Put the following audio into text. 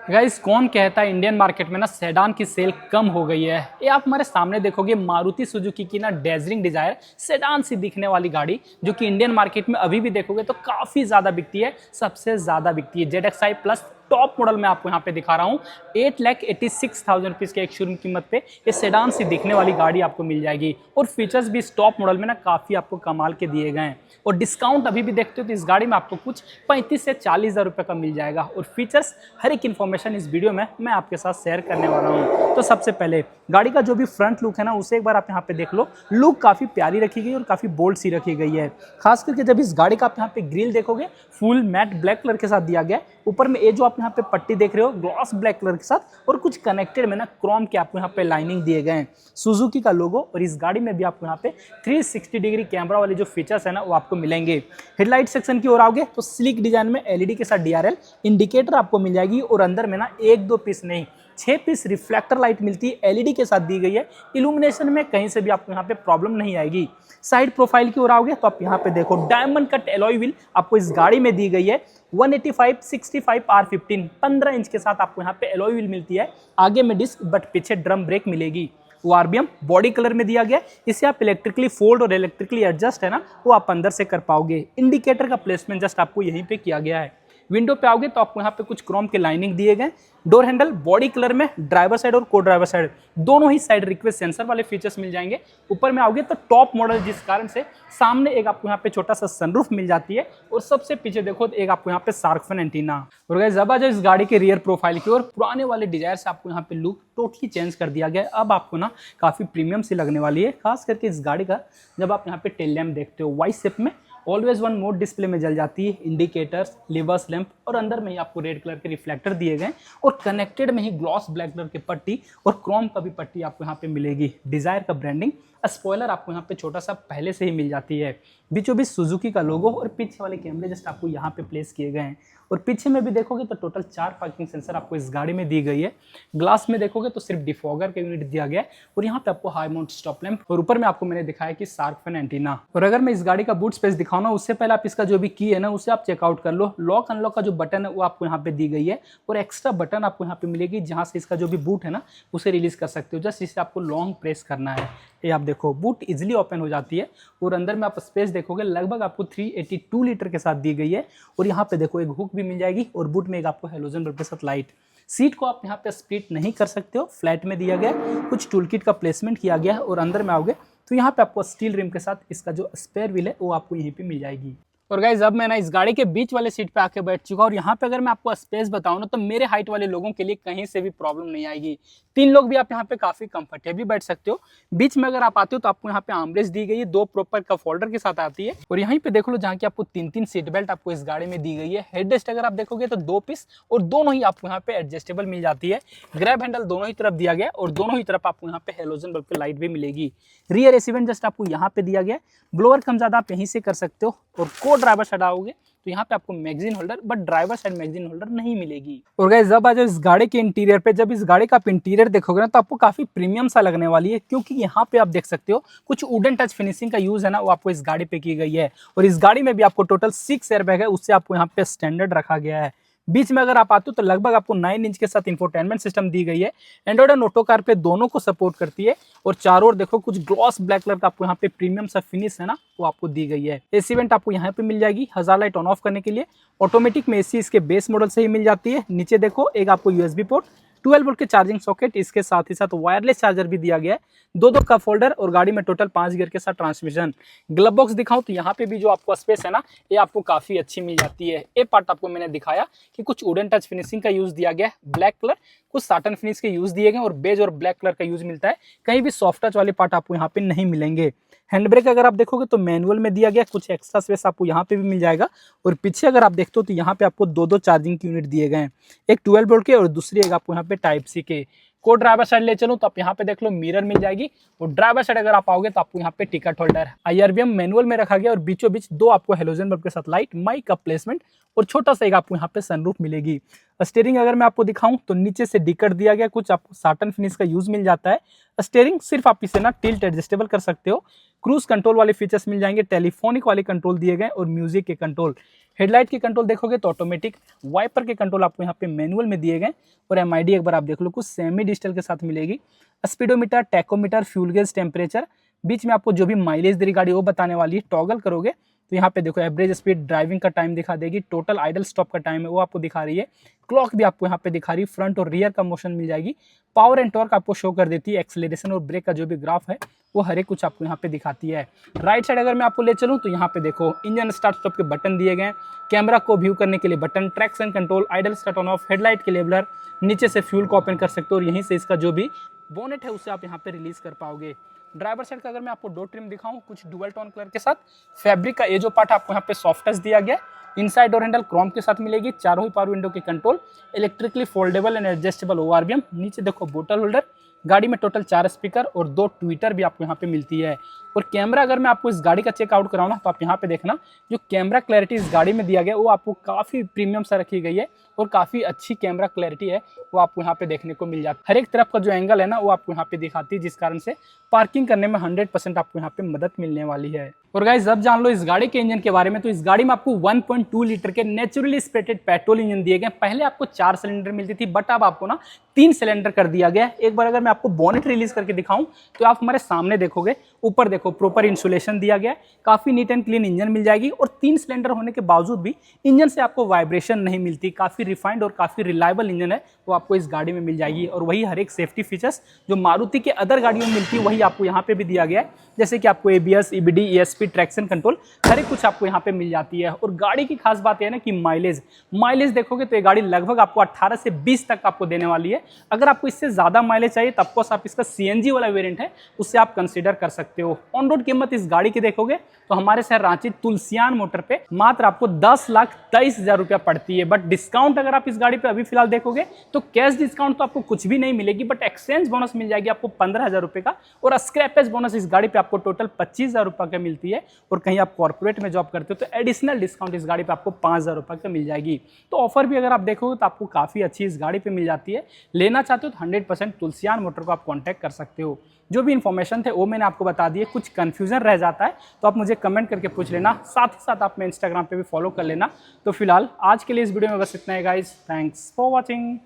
Guys कौन कहता है इंडियन मार्केट में ना सेडान की सेल कम हो गई है। ये आप हमारे सामने देखोगे मारुति सुजुकी की ना डेजरिंग डिजायर सेडान सी दिखने वाली गाड़ी जो कि इंडियन मार्केट में अभी भी देखोगे तो काफी ज्यादा बिकती है, सबसे ज्यादा बिकती है। ZXi प्लस टॉप मॉडल में आपको यहाँ पे दिखा रहा हूँ। 8,86,000 रुपीज के एक शोरूम कीमत पे ये सेडान सी दिखने वाली गाड़ी आपको मिल जाएगी और फीचर्स भी इस टॉप मॉडल में ना काफी आपको कमाल के दिए गए हैं और डिस्काउंट अभी भी देखते हो तो इस गाड़ी में आपको कुछ 35 से 40,000 रुपये का मिल जाएगा और फीचर्स हर एक इन्फॉर्मेशन इस वीडियो में मैं आपके साथ शेयर करने वाला हूँ। तो सबसे पहले गाड़ी का जो भी फ्रंट लुक है ना उसे एक बार आप यहाँ पे देख लो। लुक काफी प्यारी रखी गई और काफी बोल्ड सी रखी गई है। खास करके जब इस गाड़ी का आप यहाँ पे ग्रिल देखोगे फुल मैट ब्लैक कलर के साथ दिया गया है। ऊपर में ये जो आप यहाँ पे पट्टी देख रहे हो ग्लॉस ब्लैक कलर के साथ और कुछ कनेक्टेड में ना क्रोम के आपको यहाँ पे लाइनिंग दिए गए हैं, सुजुकी का लोगो। और इस गाड़ी में भी आपको यहाँ पे 360 डिग्री कैमरा वाले जो फीचर्स है ना वो आपको मिलेंगे। हेडलाइट सेक्शन की ओर आओगे तो स्लिक डिजाइन में एलईडी के साथ DRL इंडिकेटर आपको मिल जाएगी और अंदर में ना 1-2 पीस नहीं 6 पीस रिफ्लेक्टर लाइट मिलती है, एलईडी के साथ दी गई है। इल्यूमिनेशन में कहीं से भी आपको यहाँ पे प्रॉब्लम नहीं आएगी। साइड प्रोफाइल की ओर आओगे तो आप यहाँ पे देखो डायमंड कट एलॉय व्हील आपको इस गाड़ी में दी गई है। 185/65 R15 15 इंच के साथ आपको यहाँ पे एलॉय व्हील मिलती है। आगे में डिस्क बट पीछे ड्रम ब्रेक मिलेगी। वो RBM बॉडी कलर में दिया गया है। इसे आप इलेक्ट्रिकली फोल्ड और इलेक्ट्रिकली एडजस्ट है ना वो आप अंदर से कर पाओगे। इंडिकेटर का प्लेसमेंट जस्ट आपको यहीं पे किया गया है। विंडो पे आओगे तो आपको यहाँ पे कुछ क्रोम के लाइनिंग दिए गए। डोर हैंडल बॉडी कलर में ड्राइवर साइड और को ड्राइवर साइड दोनों ही साइड रिक्वेस्ट सेंसर वाले फीचर्स मिल जाएंगे। ऊपर में आओगे तो टॉप मॉडल जिस कारण से सामने एक आपको यहाँ पे छोटा सा सनरूफ मिल जाती है और सबसे पीछे देखो तो एक आपको यहाँ पे शार्क फिन एंटीना। और गाइस अब आ जाओ इस गाड़ी के रियर प्रोफाइल की ओर। पुराने वाले डिजायर से आपको यहाँ पे लुक टोटली चेंज कर दिया गया है। अब आपको ना काफी प्रीमियम सी लगने वाली है। खास करके इस गाड़ी का जब आप यहाँ पे टेल लैम्प देखते हो वाइट शेप में ऑलवेज वन मोड डिस्प्ले में जल जाती है। इंडिकेटर्स, लिवर्स लैंप और अंदर में ही आपको रेड कलर के रिफ्लेक्टर दिए गए और कनेक्टेड में ही ग्लॉस ब्लैक कलर की पट्टी और क्रोम का भी पट्टी आपको यहाँ पे मिलेगी। डिजायर का ब्रांडिंग स्पॉइलर आपको यहाँ पे छोटा सा पहले से ही मिल जाती है। बीचों बीच सुजुकी का लोगो और पीछे वाले कैमरे जस्ट आपको यहाँ पे प्लेस किए गए हैं और पीछे में भी देखोगे तो टोटल 4 पार्किंग सेंसर आपको इस गाड़ी में दी गई है। ग्लास में देखोगे तो सिर्फ डिफॉगर का यूनिट दिया गया है और यहाँ पे आपको हाई माउंट स्टॉप लैंप और ऊपर में आपको मैंने दिखाया कि शार्क फिन एंटीना। और अगर मैं इस गाड़ी का बूट स्पेस दिखाऊं ना उससे पहले आप इसका जो भी की है ना उसे आप चेकआउट कर लो। लॉक अनलॉक का जो बटन है वो आपको यहाँ पे दी गई है और एक्स्ट्रा बटन आपको यहाँ पे मिलेगी जहाँ से इसका जो भी बूट है ना उसे रिलीज कर सकते हो। जस्ट इसे आपको लॉन्ग प्रेस करना है। ये आप देखो बूट इजिली ओपन हो जाती है और अंदर में आप स्पेस देखोगे लगभग आपको 382 लीटर के साथ दी गई है। और यहाँ पे देखो एक हुक भी मिल जाएगी और बूट में एक आपको हेलोजन बल्ब के साथ लाइट। सीट को आप यहाँ पे स्प्लिट नहीं कर सकते हो, फ्लैट में दिया गया है। कुछ टूल किट का प्लेसमेंट किया गया है और अंदर में आओगे तो यहाँ पे आपको स्टील रिम के साथ इसका जो स्पेयर व्हील है वो आपको यहीं पे मिल जाएगी। और गाइज अब मैं ना इस गाड़ी के बीच वाले सीट पे आके बैठ चुका और यहाँ पे अगर मैं आपको स्पेस बताऊँ ना तो मेरे हाइट वाले लोगों के लिए कहीं से भी प्रॉब्लम नहीं आएगी। 3 लोग भी आप यहाँ पे काफी कंफर्टेबली बैठ सकते हो। बीच में अगर आप आते हो तो आपको यहाँ पे आर्मरेस्ट दी गई है, 2 प्रॉपर कप होल्डर के साथ आती है। और यहीं पे देख लो जहाँ की आपको 3-3 सीट बेल्ट आपको इस गाड़ी में दी गई है। हेडरेस्ट अगर आप देखोगे तो 2 पीस और दोनों ही आपको यहाँ पे एडजस्टेबल मिल जाती है। ग्रैब हैंडल दोनों ही तरफ दिया गया और दोनों ही तरफ आपको यहाँ पे हेलोजन बल्ब की लाइट भी मिलेगी। रियर एसी वेंट जस्ट आपको यहाँ पे दिया गया। ब्लोअर कम ज्यादा आप यहीं से कर सकते हो और को ड्राइवर साइड आओगे तो यहाँ पे आपको magazine holder but driver side magazine holder नहीं मिलेगी। और गाइस जब आ जाओ इस गाड़ी के इंटीरियर पे, जब इस गाड़ी का आप इंटीरियर देखोगे ना तो आपको काफी प्रीमियम सा लगने वाली है क्योंकि यहाँ पे आप देख सकते हो कुछ वुडन टच फिनिशिंग का यूज है ना वो आपको इस गाड़ी पे की गई है। और इस गाड़ी में भी आपको टोटल 6 एयरबैग है, उससे आपको यहाँ पे स्टैंडर्ड रखा गया है। बीच में अगर आप आते हो तो लगभग आपको 9 इंच के साथ इंफोटेनमेंट सिस्टम दी गई है। एंड्रॉइड और ऑटो कार पे दोनों को सपोर्ट करती है और चारों ओर देखो कुछ ग्लॉस ब्लैक कलर का आपको यहाँ पे प्रीमियम सा फिनिश है ना वो आपको दी गई है। एसी वेंट आपको यहाँ पे मिल जाएगी हजार लाइट ऑन ऑफ करने के लिए। ऑटोमेटिक में एसी इसके बेस मॉडल से ही मिल जाती है। नीचे देखो एक आपको USB पोर्ट, 12 वोल्ट के चार्जिंग सॉकेट, इसके साथ ही साथ वायरलेस चार्जर भी दिया गया है। 2 कप होल्डर और गाड़ी में टोटल 5 गियर के साथ ट्रांसमिशन। ग्लव बॉक्स दिखाऊं तो यहाँ पे भी जो आपको स्पेस है ना ये आपको काफी अच्छी मिल जाती है। ये पार्ट आपको मैंने दिखाया कि कुछ वुडन टच फिनिशिंग का यूज दिया गया है। ब्लैक कलर कुछ साटन फिनिश के यूज दिए गए और बेज और ब्लैक कलर का यूज मिलता है। कहीं भी सॉफ्ट टच वाले पार्ट आपको यहाँ पे नहीं मिलेंगे। हैंड ब्रेक अगर आप देखोगे तो मैनुअल में दिया गया, कुछ एक्स्ट्रा स्पेस आपको यहाँ पे भी मिल जाएगा। और पीछे अगर आप देखते हो तो यहाँ पे आपको 2 चार्जिंग की यूनिट दिए गए हैं, एक 12 वोल्ट के और दूसरी एक आपको यहाँ पे टाइप सी के। को ड्राइवर साइड ले चलो तो आप यहाँ पे देख लो मिरर मिल जाएगी और ड्राइवर साइड अगर आप आओगे तो आपको यहाँ पे टिकट होल्डर IRBM मैनुअल में रखा गया और बीचों बीच 2 आपको हेलोजन बल्ब के साथ लाइट, माइक का प्लेसमेंट और छोटा सा एक आपको यहाँ पे सनरूफ मिलेगी। स्टीयरिंग अगर मैं आपको दिखाऊं तो नीचे से डिकट दिया गया, कुछ आपको साटन फिनिश का यूज मिल जाता है। स्टीयरिंग सिर्फ आप इसे ना टिल्ट एडजस्टेबल कर सकते हो। क्रूज कंट्रोल वाले फीचर्स मिल जाएंगे, टेलीफोनिक वाले कंट्रोल दिए गए और म्यूजिक के कंट्रोल। हेडलाइट के कंट्रोल देखोगे तो ऑटोमेटिक, वाइपर के कंट्रोल आपको यहाँ पे मैनुअल में दिए गए, और एमआईडी एक बार आप देख लो कुछ सेमी डिजिटल के साथ मिलेगी। Speedometer, tachometer, fuel gauge, temperature, बीच में आपको जो भी माइलेज दे रही गाड़ी वो बताने वाली है। टॉगल करोगे तो यहाँ पे देखो एवरेज स्पीड, ड्राइविंग का टाइम दिखा देगी, टोटल आइडल स्टॉप का टाइम है वो आपको दिखा रही है, क्लॉक भी आपको यहाँ पे दिखा रही है, फ्रंट और रियर का मोशन मिल जाएगी, पावर एंड टॉर्क आपको शो कर देती है, एक्सेलरेशन और ब्रेक का जो भी ग्राफ है वो हर एक कुछ आपको यहाँ पे दिखाती है। राइट साइड अगर मैं आपको ले चलूँ तो यहाँ पे देखो इंजन स्टार्ट स्टॉप के बटन दिए गए, कैमरा को व्यू करने के लिए button, traction control, idol start on off, headlight के लेबलर, नीचे से फ्यूल को ओपन कर सकते हो और यहीं से इसका जो भी बोनेट है उसे आप यहाँ पे रिलीज कर पाओगे। ड्राइवर साइड का अगर मैं आपको डोर ट्रिम दिखाऊं कुछ डुअल टोन कलर के साथ, फैब्रिक का ये जो पार्ट आपको यहाँ पे सॉफ्ट टच दिया गया, इनसाइड डोर हैंडल क्रोम के साथ मिलेगी, चारों ही पावर विंडो के control, electrically foldable and adjustable ORVM, नीचे देखो बोतल होल्डर, गाड़ी में टोटल 4 स्पीकर और 2 ट्विटर भी आपको यहाँ पे मिलती है। और कैमरा अगर मैं आपको इस गाड़ी का चेकआउट कराऊँ ना तो आप यहाँ पे देखना जो कैमरा क्लैरिटी इस गाड़ी में दिया गया वो आपको काफ़ी प्रीमियम सा रखी गई है और काफ़ी अच्छी कैमरा क्लैरिटी है वो आपको यहाँ पे देखने को मिल जाता है। हर एक तरफ का जो एंगल है ना वो आपको यहाँ पे दिखाती है, जिस कारण से पार्किंग करने में 100% आपको यहाँ पे मदद मिलने वाली है। और गाइस अब जान लो इस गाड़ी के इंजन के बारे में, तो इस गाड़ी में आपको 1.2 लीटर के नेचुरली एस्पिरेटेड पेट्रोल इंजन दिए गए। पहले आपको 4 सिलेंडर मिलती थी बट अब आपको ना 3 सिलेंडर कर दिया गया है। एक बार अगर मैं आपको बोनेट रिलीज करके दिखाऊं तो आप हमारे सामने देखोगे, ऊपर देखो प्रॉपर इंसुलेशन दिया गया है, काफी नीट एंड क्लीन इंजन मिल जाएगी और 3 सिलेंडर होने के बावजूद भी इंजन से आपको वाइब्रेशन नहीं मिलती। काफी रिफाइंड और काफी रिलायबल इंजन है वो आपको इस गाड़ी में मिल जाएगी। और वही हर एक सेफ्टी फीचर्स जो मारुति के अदर गाड़ियों में मिलती है वही आपको यहाँ पे भी दिया गया है, जैसे कि आपको ABS, EBD, ESP, traction control हर एक कुछ आपको यहाँ पे मिल जाती है। और गाड़ी की खास बात यह है ना कि माइलेज देखोगे तो ये गाड़ी लगभग आपको 18 से 20 तक आपको देने वाली है। अगर आपको इससे ज्यादा माइलेज चाहिए तब कोर्स आप इसका सीएनजी वाला वेरिएंट है उससे आप कंसीडर कर सकते हो। ऑन रोड कीमत इस गाड़ी की देखोगे तो हमारे शहर रांची तुलसियान मोटर पे मात्र आपको 10,23,000 रुपया पड़ती है। बट डिस्काउंट अगर आप इस गाड़ी पे अभी फिलहाल देखोगे तो कैश डिस्काउंट तो आपको कुछ भी नहीं मिलेगी, बट एक्सचेंज बोनस मिल जाएगी आपको 15,000 रुपए का, और स्क्रैपेज बोनस इस गाड़ी पे आपको टोटल 25,000 रुपए का मिलती है। और कहीं आप कॉर्पोरेट में जॉब करते हो तो एडिशनल डिस्काउंट इस गाड़ी पे आपको 5,000 रुपए का मिल जाएगी। तो ऑफर भी अगर आप देखोगे तो आपको काफी अच्छी इस गाड़ी पे मिल जाती है। लेना चाहते हो तो 100% तुलसियान मोटर को आप कॉन्टैक्ट कर सकते हो। जो भी इन्फॉर्मेशन थे वो मैंने आपको बता दिए, कुछ कंफ्यूजन रह जाता है तो आप मुझे कमेंट करके पूछ लेना, साथ ही साथ आप मैं इंस्टाग्राम पे भी फॉलो कर लेना। तो फिलहाल आज के लिए इस वीडियो में बस इतना है गाइस, थैंक्स फॉर वॉचिंग।